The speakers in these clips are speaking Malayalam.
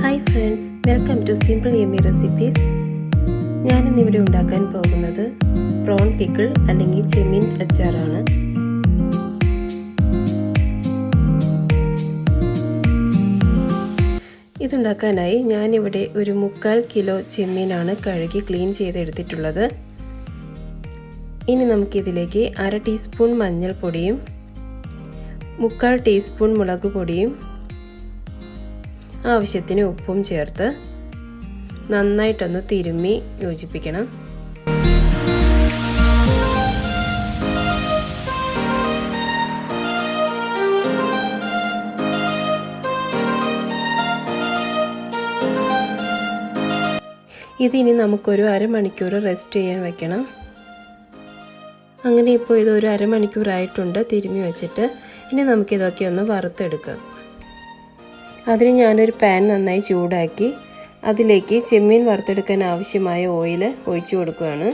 Hi friends, welcome to Simple Yummy Recipes. ഞാനിന്നിവിടെ ഉണ്ടാക്കാൻ പോകുന്നത് prawn pickle അല്ലെങ്കിൽ ചെമ്മീൻ അച്ചാറാണ്. ഇതുണ്ടാക്കാനായി ഞാനിവിടെ ഒരു 3/4 കിലോ ചെമ്മീനാണ് കഴുകി ക്ലീൻ ചെയ്തെടുത്തിട്ടുള്ളത്. ഇനി നമുക്കിതിലേക്ക് 1/2 ടീസ്പൂൺ മഞ്ഞൾപ്പൊടിയും 3/4 ടീസ്പൂൺ മുളക് പൊടിയും ആവശ്യത്തിന് ഉപ്പും ചേർത്ത് നന്നായിട്ടൊന്ന് തിരുമ്മി യോജിപ്പിക്കണം. ഇതിനി നമുക്കൊരു അരമണിക്കൂർ റെസ്റ്റ് ചെയ്യാൻ വെക്കണം. അങ്ങനെ ഇപ്പോൾ ഇതൊരു അരമണിക്കൂറായിട്ടുണ്ട് തിരുമ്മി വെച്ചിട്ട്. ഇനി നമുക്കിതൊക്കെ ഒന്ന് വറുത്തെടുക്കാം. അതിന് ഞാനൊരു പാൻ നന്നായി ചൂടാക്കി അതിലേക്ക് ചെമ്മീൻ വറുത്തെടുക്കാൻ ആവശ്യമായ ഓയിൽ ഒഴിച്ചു കൊടുക്കുകയാണ്.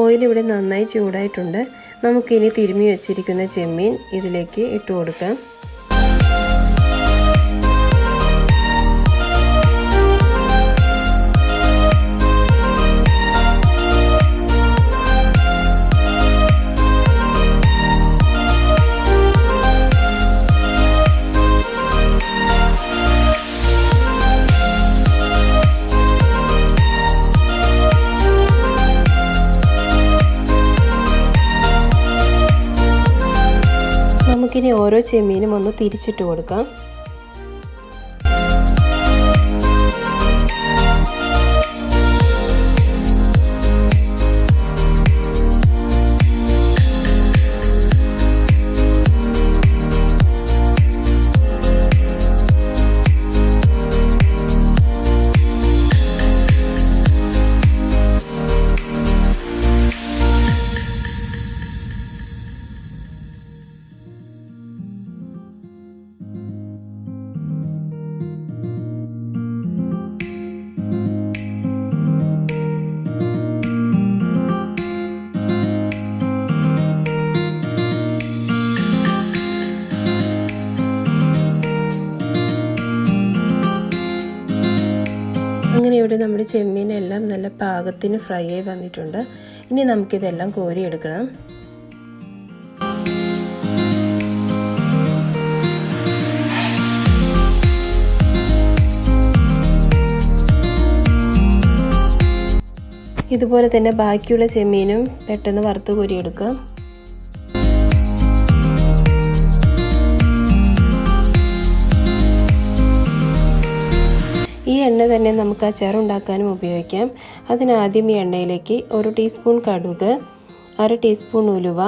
ഓയിൽ ഇവിടെ നന്നായി ചൂടായിട്ടുണ്ട്. നമുക്കിനി തിരുമ്മി വെച്ചിരിക്കുന്ന ചെമ്മീൻ ഇതിലേക്ക് ഇട്ട് കൊടുക്കാം. നമുക്കിനി ഓരോ ചെമ്മീനും ഒന്ന് തിരിച്ചിട്ട് കൊടുക്കാം. അങ്ങനെ ഇവിടെ നമ്മുടെ ചെമ്മീനെല്ലാം നല്ല പാകത്തിന് ഫ്രൈ ആയി വന്നിട്ടുണ്ട്. ഇനി നമുക്കിതെല്ലാം കോരിയെടുക്കണം. ഇതുപോലെ തന്നെ ബാക്കിയുള്ള ചെമ്മീനും പെട്ടെന്ന് വറുത്ത് കോരിയെടുക്കാം. ഈ എണ്ണ തന്നെ നമുക്ക് അച്ചാർ ഉണ്ടാക്കാനും ഉപയോഗിക്കാം. അതിനാദ്യം ഈ എണ്ണയിലേക്ക് 1 ടീസ്പൂൺ കടുക്, 1/2 ടീസ്പൂൺ ഉലുവ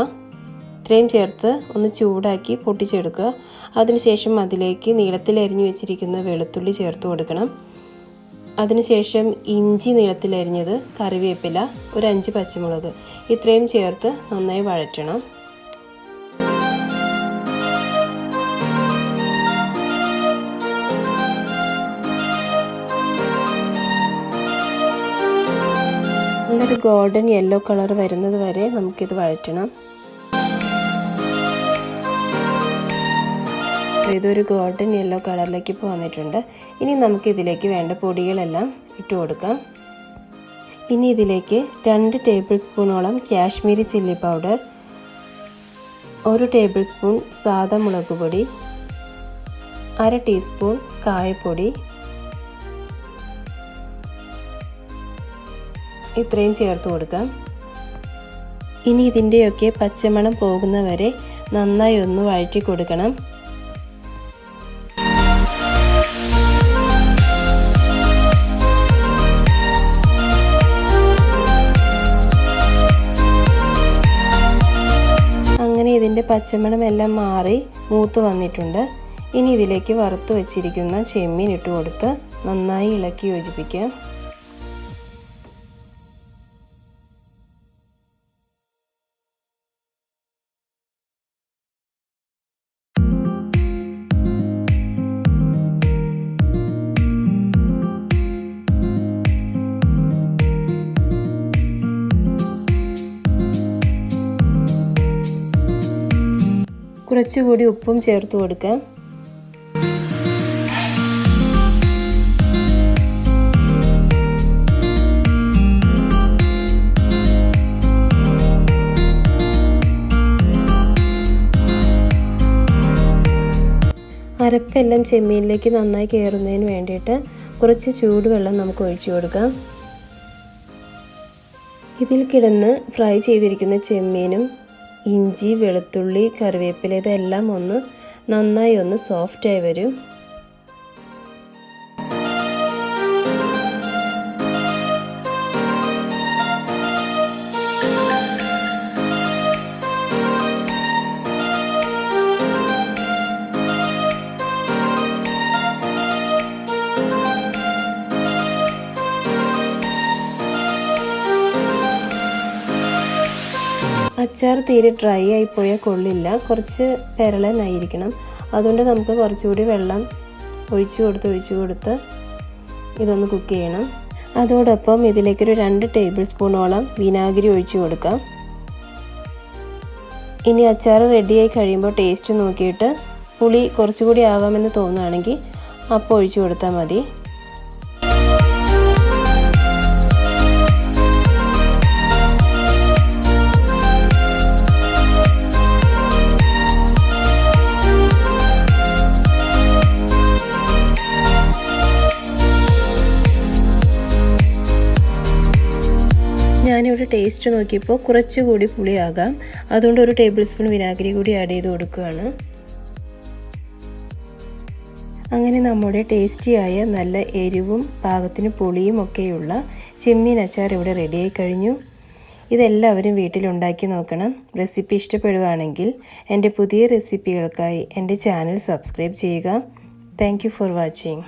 ഇത്രയും ചേർത്ത് ഒന്ന് ചൂടാക്കി പൊട്ടിച്ചെടുക്കുക. അതിനുശേഷം അതിലേക്ക് നീളത്തിൽ അരിഞ്ഞു വെച്ചിരിക്കുന്ന വെളുത്തുള്ളി ചേർത്ത് കൊടുക്കണം. അതിനുശേഷം ഇഞ്ചി നീളത്തിലരിഞ്ഞത്, കറിവേപ്പില, ഒരു 5 പച്ചമുളക് ഇത്രയും ചേർത്ത് നന്നായി വഴറ്റണം. നല്ലൊരു ഗോൾഡൻ യെല്ലോ കളർ വരുന്നത് വരെ നമുക്കിത് വഴറ്റണം. ഇതൊരു ഗോൾഡൻ യെല്ലോ കളറിലേക്ക് ഇപ്പോൾ വന്നിട്ടുണ്ട്. ഇനി നമുക്കിതിലേക്ക് വേണ്ട പൊടികളെല്ലാം ഇട്ട് കൊടുക്കാം. ഇനി ഇതിലേക്ക് 2 ടേബിൾ സ്പൂണോളം Kashmiri chilli powder, 1 table spoon സാദാ മുളക് പൊടി, 1/2 ടീസ്പൂൺ കായപ്പൊടി ഇത്രയും ചേർത്ത് കൊടുക്കാം. ഇനി ഇതിൻ്റെയൊക്കെ പച്ചമണം പോകുന്നവരെ നന്നായി ഒന്ന് വഴറ്റി കൊടുക്കണം. അങ്ങനെ ഇതിൻ്റെ പച്ചമണം എല്ലാം മാറി മൂത്ത് വന്നിട്ടുണ്ട്. ഇനി ഇതിലേക്ക് വറുത്ത് വെച്ചിരിക്കുന്ന ചെമ്മീൻ ഇട്ട് കൊടുത്ത് നന്നായി ഇളക്കി യോജിപ്പിക്കാം. കുറച്ചുകൂടി ഉപ്പും ചേർത്ത് കൊടുക്കാം. അരപ്പെല്ലാം ചെമ്മീനിലേക്ക് നന്നായി കയറുന്നതിന് വേണ്ടിയിട്ട് കുറച്ച് ചൂടുവെള്ളം നമുക്ക് ഒഴിച്ചു കൊടുക്കാം. ഇതിൽ കിടന്ന് ഫ്രൈ ചെയ്തിരിക്കുന്ന ചെമ്മീനും ഇഞ്ചി, വെളുത്തുള്ളി, കറിവേപ്പില ഇതെല്ലാം നന്നായി സോഫ്റ്റായി വരും. അച്ചാർ തീരെ ഡ്രൈ ആയിപ്പോയാൽ കൊള്ളില്ല, കുറച്ച് പെരളനായിരിക്കണം. അതുകൊണ്ട് നമുക്ക് കുറച്ചുകൂടി വെള്ളം ഒഴിച്ചു കൊടുത്ത് ഇതൊന്ന് കുക്ക് ചെയ്യണം. അതോടൊപ്പം ഇതിലേക്കൊരു 2 ടേബിൾ സ്പൂണോളം വിനാഗിരി ഒഴിച്ചു കൊടുക്കാം. ഇനി അച്ചാർ റെഡിയായി കഴിയുമ്പോൾ ടേസ്റ്റ് നോക്കിയിട്ട് പുളി കുറച്ചുകൂടി ആകാമെന്ന് തോന്നുകയാണെങ്കിൽ അപ്പോൾ ഒഴിച്ചു കൊടുത്താൽ മതി. ഞാനിവിടെ ടേസ്റ്റ് നോക്കിയപ്പോൾ കുറച്ചുകൂടി പുളിയാകാം. അതുകൊണ്ട് 1 ടേബിൾ സ്പൂൺ വിനാഗിരി കൂടി ആഡ് ചെയ്ത് കൊടുക്കുകയാണ്. അങ്ങനെ നമ്മുടെ ടേസ്റ്റിയായ നല്ല എരിവും പാകത്തിന് പുളിയും ഒക്കെയുള്ള ചെമ്മീൻ അച്ചാർ ഇവിടെ റെഡിയായി കഴിഞ്ഞു. ഇതെല്ലാവരും വീട്ടിലുണ്ടാക്കി നോക്കണം. റെസിപ്പി ഇഷ്ടപ്പെടുകയാണെങ്കിൽ എൻ്റെ പുതിയ റെസിപ്പികൾക്കായി എൻ്റെ ചാനൽ സബ്സ്ക്രൈബ് ചെയ്യുക. Thank you for watching.